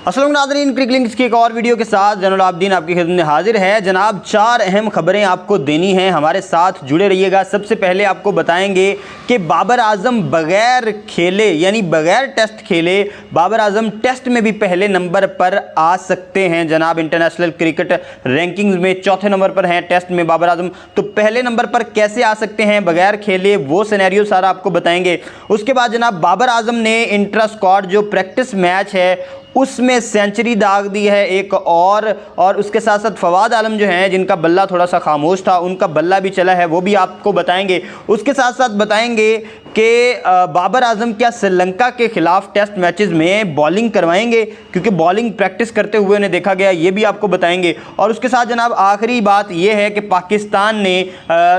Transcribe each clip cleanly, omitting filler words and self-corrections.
अस्सलाम नाज़रीन, क्रिक लिंक्स की एक और वीडियो के साथ जैनुल आबदीन आपकी खिदमत में हाजिर है। जनाब, 4 अहम खबरें आपको देनी हैं, हमारे साथ जुड़े रहिएगा। सबसे पहले आपको बताएंगे कि बाबर आजम बगैर खेले यानी बगैर टेस्ट खेले बाबर आजम टेस्ट में भी पहले नंबर पर आ सकते हैं। जनाब, इंटरनेशनल क्रिकेट रैंकिंग्स में चौथे नंबर पर हैं, टेस्ट में बाबर आजम तो पहले नंबर पर कैसे आ सकते हैं बगैर खेले, वो सिनेरियो सारा आपको बताएंगे। उसके बाद जनाब, बाबर आजम ने इंट्रा स्क्वाड जो प्रैक्टिस मैच है उसमें सेंचुरी दाग दी है एक और उसके साथ साथ फवाद आलम जो हैं जिनका बल्ला थोड़ा सा खामोश था, उनका बल्ला भी चला है, वो भी आपको बताएंगे। उसके साथ साथ बताएंगे कि बाबर आजम क्या श्रीलंका के खिलाफ टेस्ट मैचेस में बॉलिंग करवाएंगे, क्योंकि बॉलिंग प्रैक्टिस करते हुए उन्हें देखा गया, ये भी आपको बताएंगे। और उसके साथ जनाब आखिरी बात ये है कि पाकिस्तान ने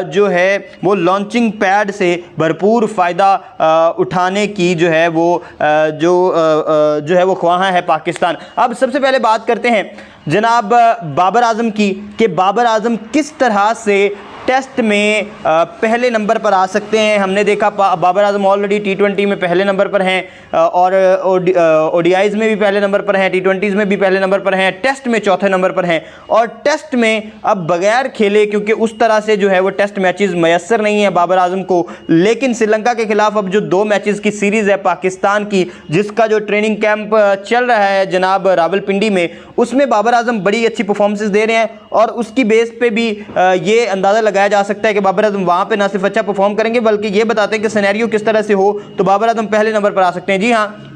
जो है वो लॉन्चिंग पैड से भरपूर फ़ायदा उठाने की जो है वो जो है वो ख्वाहा है पाकिस्तान। अब सबसे पहले बात करते हैं जनाब बाबर आजम की कि बाबर आजम किस तरह से टेस्ट में पहले नंबर पर आ सकते हैं। हमने देखा बाबर आजम ऑलरेडी T20 में पहले नंबर पर हैं और ODIs में भी पहले नंबर पर हैं, T20s में भी पहले नंबर पर हैं, टेस्ट में चौथे नंबर पर हैं। और टेस्ट में अब बगैर खेले, क्योंकि उस तरह से जो है वो टेस्ट मैचेस मैसर नहीं है बाबर आजम को, लेकिन श्रीलंका के खिलाफ अब जो 2 मैचेस की सीरीज़ है पाकिस्तान की, जिसका जो ट्रेनिंग कैंप चल रहा है जनाब रावलपिंडी में, उसमें बाबर आजम बड़ी अच्छी परफॉर्मेंसेस दे रहे हैं और उसकी बेस पे भी ये अंदाज़ा लगाया जा सकता है कि बाबर आजम वहाँ पे ना सिर्फ अच्छा परफॉर्म करेंगे बल्कि ये बताते हैं कि सिनेरियो किस तरह से हो तो बाबर आजम पहले नंबर पर आ सकते हैं। जी हाँ,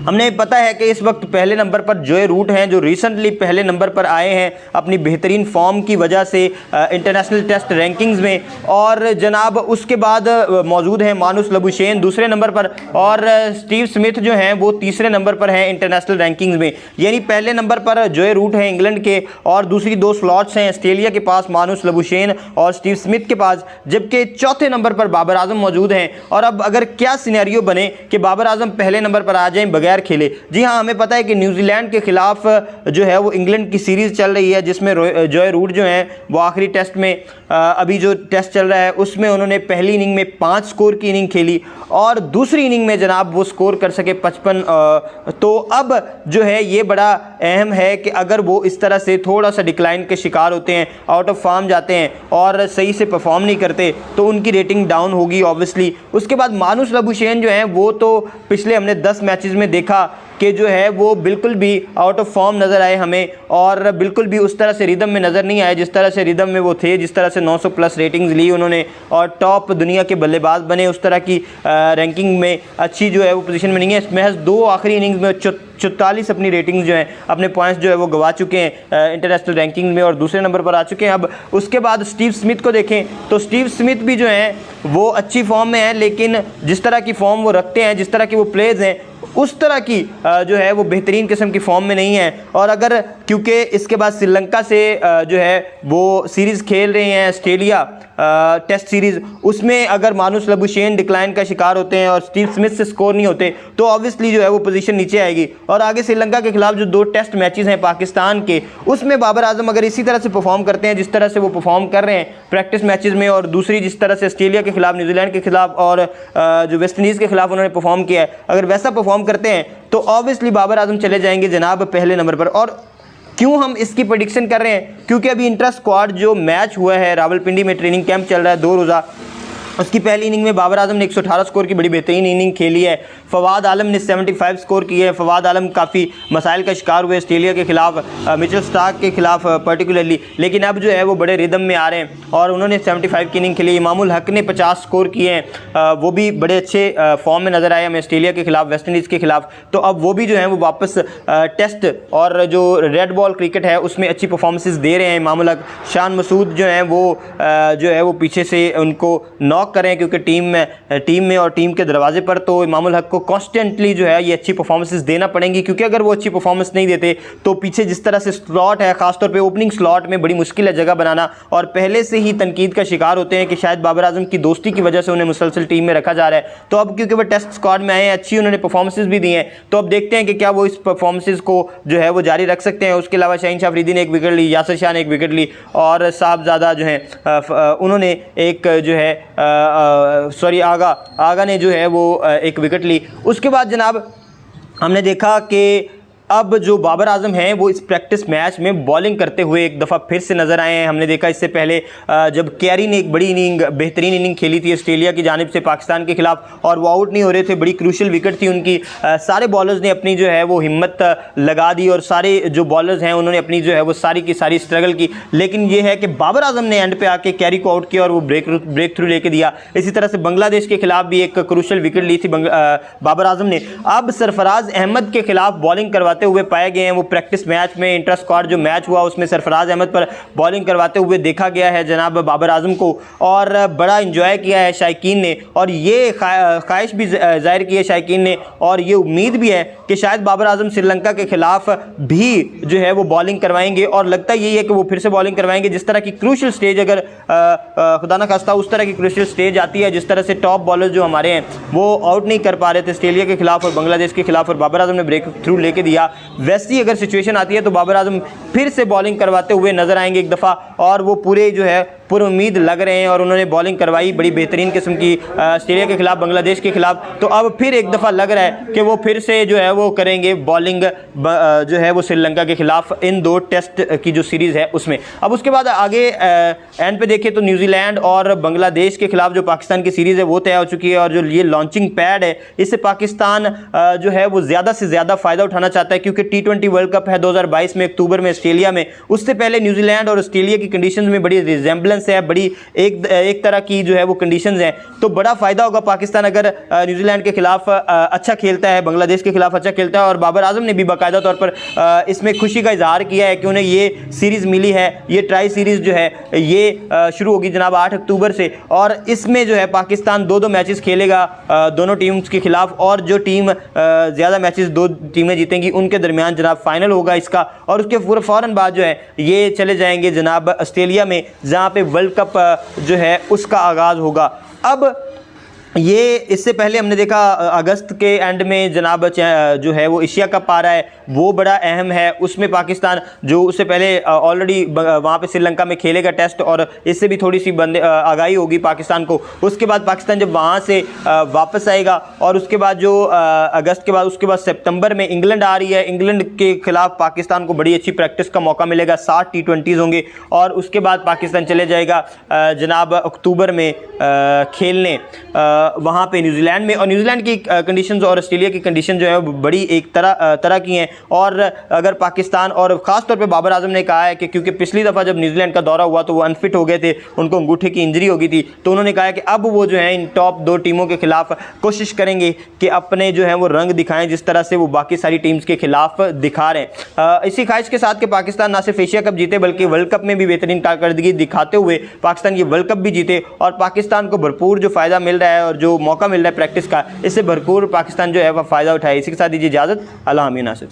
हमने पता है कि इस वक्त पहले नंबर पर जोए रूट हैं, जो रिसेंटली पहले नंबर पर आए हैं अपनी बेहतरीन फॉर्म की वजह से इंटरनेशनल टेस्ट रैंकिंग्स में। और जनाब उसके बाद मौजूद हैं मानुस लबुशेन दूसरे नंबर पर और स्टीव स्मिथ जो हैं वो तीसरे नंबर पर हैं इंटरनेशनल रैंकिंग्स में। यानी पहले नंबर पर जोए रूट हैं इंग्लैंड के और दूसरी 2 स्लॉट्स हैं ऑस्ट्रेलिया के पास मानुस लबुशेन और स्टीव स्मिथ के पास, जबकि चौथे नंबर पर बाबर आजम मौजूद हैं। और अब अगर क्या सिनेरियो बने कि बाबर आजम पहले नंबर पर आ जाएं बगैर खेले, जी हाँ, हमें पता है कि न्यूजीलैंड के खिलाफ जो है वो इंग्लैंड की सीरीज़ चल रही है, जिसमें जोए रूट जो हैं वो आखिरी टेस्ट में अभी जो टेस्ट चल रहा है उसमें उन्होंने पहली इनिंग में 5 स्कोर की इनिंग खेली और दूसरी इनिंग में जनाब वो स्कोर कर सके 55। तो अब जो है ये बड़ा अहम है कि अगर वो इस तरह से थोड़ा सा डिक्लाइन के शिकार होते हैं, आउट ऑफ फॉर्म जाते हैं और सही से परफॉर्म नहीं करते तो उनकी रेटिंग डाउन होगी ऑब्वियसली। उसके बाद मानुस लबुशेन जो हैं वो तो पिछले हमने 10 मैचेस में देखा कि जो है वो बिल्कुल भी आउट ऑफ फॉर्म नज़र आए हमें और बिल्कुल भी उस तरह से रिदम में नज़र नहीं आए जिस तरह से रिदम में वो थे, जिस तरह से 900 प्लस रेटिंग्स ली उन्होंने और टॉप दुनिया के बल्लेबाज बने। उस तरह की रैंकिंग में अच्छी जो है वो पोजीशन में नहीं है। महज 2 आखिरी इनिंग्स में 44 अपनी रेटिंग्स जो हैं, अपने पॉइंट्स जो है वो गवा चुके हैं इंटरनेशनल रैंकिंग में और दूसरे नंबर पर आ चुके हैं। अब उसके बाद स्टीव स्मिथ को देखें तो स्टीव स्मिथ भी जो हैं वो अच्छी फॉर्म में हैं, लेकिन जिस तरह की फॉर्म वो रखते हैं, जिस तरह के वो प्लेयर्स हैं, उस तरह की जो है वो बेहतरीन किस्म की फॉर्म में नहीं है। और अगर क्योंकि इसके बाद श्रीलंका से जो है वो सीरीज़ खेल रहे हैं ऑस्ट्रेलिया टेस्ट सीरीज़, उसमें अगर मानुस लबुशेन डिक्लाइन का शिकार होते हैं और स्टीव स्मिथ से स्कोर नहीं होते तो ऑब्वियसली जो है वो पोजीशन नीचे आएगी। और आगे श्रीलंका के खिलाफ जो 2 टेस्ट मैचेस हैं पाकिस्तान के, उसमें बाबर आजम अगर इसी तरह से परफॉर्म करते हैं जिस तरह से वो परफॉर्म कर रहे हैं प्रैक्टिस मैचेस में, और दूसरी जिस तरह से ऑस्ट्रेलिया के खिलाफ, न्यूजीलैंड के खिलाफ और जो वेस्ट इंडीज़ के खिलाफ उन्होंने परफॉर्म किया है, अगर वैसा परफॉर्म करते हैं तो ऑब्वियसली बाबर आजम चले जाएंगे जनाब पहले नंबर पर। और क्यों हम इसकी प्रेडिक्शन कर रहे हैं, क्योंकि अभी इंट्रा स्क्वाड जो मैच हुआ है रावलपिंडी में, ट्रेनिंग कैंप चल रहा है 2 रोज़ा, उसकी पहली इनिंग में बाबर आजम ने 118 स्कोर की बड़ी बेहतरीन इनिंग खेली है। फवाद आलम ने 75 स्कोर किए हैं। फवाद आलम काफ़ी मसाइल का शिकार हुए ऑस्ट्रेलिया के खिलाफ, मिचेल स्टार्क के खिलाफ पर्टिकुलरली, लेकिन अब जो है वो बड़े रिदम में आ रहे हैं और उन्होंने 75 की इनिंग खेली। इमामुल हक ने 50 स्कोर किए हैं, वो भी बड़े अच्छे फॉर्म में नज़र आए हमें ऑस्ट्रेलिया के खिलाफ, वेस्ट इंडीज़ के खिलाफ। तो अब वो भी जो है वो वापस टेस्ट और जो रेड बॉल क्रिकेट है उसमें अच्छी परफॉर्मेंसेस दे रहे हैं। इमामुल हक, शान मसूद जो हैं वो जो है वो पीछे से उनको नॉक करें क्योंकि टीम में और टीम के दरवाजे पर, तो इमामुल हक को कॉन्स्टेंटली जो है ये अच्छी परफॉर्मेंसेस देना पड़ेंगी, क्योंकि अगर वो अच्छी परफॉर्मेंस नहीं देते तो पीछे जिस तरह से स्लॉट है, खासतौर पे ओपनिंग स्लॉट में बड़ी मुश्किल है जगह बनाना, और पहले से ही तनकीद का शिकार होते हैं कि शायद बाबर आजम की दोस्ती की वजह से उन्हें मुसलसल टीम में रखा जा रहा है। तो अब क्योंकि वो टेस्ट स्क्वाड में आए हैं, अच्छी उन्होंने परफॉर्मेंसेस भी दी हैं, तो अब देखते हैं कि क्या वो इस परफॉर्मेंसेस को जो है वो जारी रख सकते हैं। उसके अलावा शाहीन शाह अफरीदी ने 1 विकेट ली, यासिर शाह ने 1 विकेट ली और साहबजादा जो हैं उन्होंने एक जो है आगा ने जो है वो 1 विकेट ली। उसके बाद जनाब हमने देखा कि अब जो बाबर आजम हैं वो इस प्रैक्टिस मैच में बॉलिंग करते हुए एक दफ़ा फिर से नजर आए हैं। हमने देखा इससे पहले जब कैरी ने एक बड़ी इनिंग, बेहतरीन इनिंग खेली थी ऑस्ट्रेलिया की जानिब से पाकिस्तान के खिलाफ और वो आउट नहीं हो रहे थे, बड़ी क्रूशियल विकेट थी उनकी। सारे बॉलर्स ने अपनी जो है वो हिम्मत लगा दी और सारे जो बॉलर्स हैं उन्होंने अपनी जो है वो सारी की सारी स्ट्रगल की, लेकिन ये है कि बाबर आजम ने एंड पे आके कैरी को आउट किया और वो ब्रेक थ्रू लेके दिया। इसी तरह से बांग्लादेश के खिलाफ भी एक क्रूशियल विकेट ली थी बाबर आजम ने। अब सरफराज अहमद के खिलाफ बॉलिंग करवाते हुए पाए गए हैं। वो प्रैक्टिस मैच में इंटर स्क्वाड जो मैच हुआ उसमें सरफराज अहमद पर बॉलिंग करवाते हुए देखा गया है जनाब बाबर आजम को, और बड़ा इंजॉय किया है शायकीन ने, और ये ख्वाहिश भी जाहिर की है शायकीन ने, और ये उम्मीद भी है कि शायद बाबर आजम श्रीलंका के खिलाफ भी जो है वो बॉलिंग करवाएंगे, और लगता यही है कि वो फिर से बॉलिंग करवाएंगे। जिस तरह की क्रूशियल स्टेज अगर खुदा ना खास्ता उस तरह की क्रूशियल स्टेज आती है, जिस तरह से टॉप बॉलर जो हमारे हैं वो आउट नहीं कर पा रहे थे ऑस्ट्रेलिया के खिलाफ और बांग्लादेश के खिलाफ, और बाबर आजम ने ब्रेक थ्रू लेके दिया, वैसी अगर सिचुएशन आती है तो बाबर आजम फिर से बॉलिंग करवाते हुए नजर आएंगे एक दफ़ा, और वो पूरे जो है पूरी उम्मीद लग रहे हैं और उन्होंने बॉलिंग करवाई बड़ी बेहतरीन किस्म की ऑस्ट्रेलिया के खिलाफ, बांग्लादेश के खिलाफ। तो अब फिर एक दफ़ा लग रहा है कि वो फिर से जो है वो करेंगे बॉलिंग जो है वो श्रीलंका के खिलाफ इन 2 टेस्ट की जो सीरीज़ है उसमें। अब उसके बाद आगे एंड पे देखें तो न्यूजीलैंड और बांग्लादेश के खिलाफ जो पाकिस्तान की सीरीज़ है वो तय हो चुकी है, और जो ये लॉन्चिंग पैड है इससे पाकिस्तान जो है वो ज़्यादा से ज़्यादा फ़ायदा उठाना चाहता है, क्योंकि T20 वर्ल्ड कप है 2022 में अक्टूबर में ऑस्ट्रेलिया में। उससे पहले न्यूजीलैंड और ऑस्ट्रेलिया की कंडीशन में बड़ी रिजेंबलेंस है, बड़ी एक तरह की जो है वो कंडीशंस हैं, तो बड़ा फायदा होगा पाकिस्तान अगर न्यूजीलैंड के खिलाफ अच्छा खेलता है, बांग्लादेश के खिलाफ अच्छा खेलता है। और बाबर आजम ने भी बाकायदा तौर पर इसमें खुशी का इजहार किया है कि उन्हें ये सीरीज़ मिली है। ये ट्राई सीरीज़ जो है ये शुरू होगी जनाब 8 अक्टूबर से, और इसमें जो है पाकिस्तान 2-2 मैचेस खेलेगा दोनों टीम्स के खिलाफ, और जो टीम ज़्यादा मैचेस 2 टीमें जीतेंगी उनके दरमियान जनाब फाइनल होगा इसका, और उसके फ़ौरन बाद जो है ये चले जाएंगे जनाब ऑस्ट्रेलिया में जहाँ पे वर्ल्ड कप जो है उसका आगाज़ होगा। अब ये इससे पहले हमने देखा अगस्त के एंड में जनाब जो है वो एशिया कप आ रहा है, वो बड़ा अहम है। उसमें पाकिस्तान जो उससे पहले ऑलरेडी वहाँ पे श्रीलंका में खेलेगा टेस्ट, और इससे भी थोड़ी सी आगाही होगी पाकिस्तान को। उसके बाद पाकिस्तान जब वहाँ से वापस आएगा, और उसके बाद जो अगस्त के बाद उसके बाद सितंबर में इंग्लैंड आ रही है, इंग्लैंड के खिलाफ पाकिस्तान को बड़ी अच्छी प्रैक्टिस का मौका मिलेगा, 7 T20s होंगे, और उसके बाद पाकिस्तान चले जाएगा जनाब अक्टूबर में खेलने वहाँ पे न्यूजीलैंड में। और न्यूजीलैंड की कंडीशंस और ऑस्ट्रेलिया की कंडीशन जो है वो बड़ी एक तरह की हैं, और अगर पाकिस्तान, और ख़ास तौर पे बाबर आजम ने कहा है कि क्योंकि पिछली दफ़ा जब न्यूजीलैंड का दौरा हुआ तो वो अनफिट हो गए थे, उनको अंगूठे की इंजरी हो गई थी, तो उन्होंने कहा है कि अब वो जो है इन टॉप 2 टीमों के खिलाफ कोशिश करेंगे कि अपने जो है वो रंग दिखाएं जिस तरह से वो बाकी सारी टीम्स के खिलाफ दिखा रहे हैं। इसी ख्वाहिश के साथ कि पाकिस्तान ना सिर्फ एशिया कप जीते बल्कि वर्ल्ड कप में भी बेहतरीन कारकर्दगी दिखाते हुए पाकिस्तान ये वर्ल्ड कप भी जीते, और पाकिस्तान को भरपूर जो फ़ायदा मिल रहा है और जो मौका मिल रहा है प्रैक्टिस का, इससे भरपूर पाकिस्तान जो है वह फ़ायदा उठाए। इसी के साथ दीजिए इजाज़त। अल्लाह आमीन नासिर।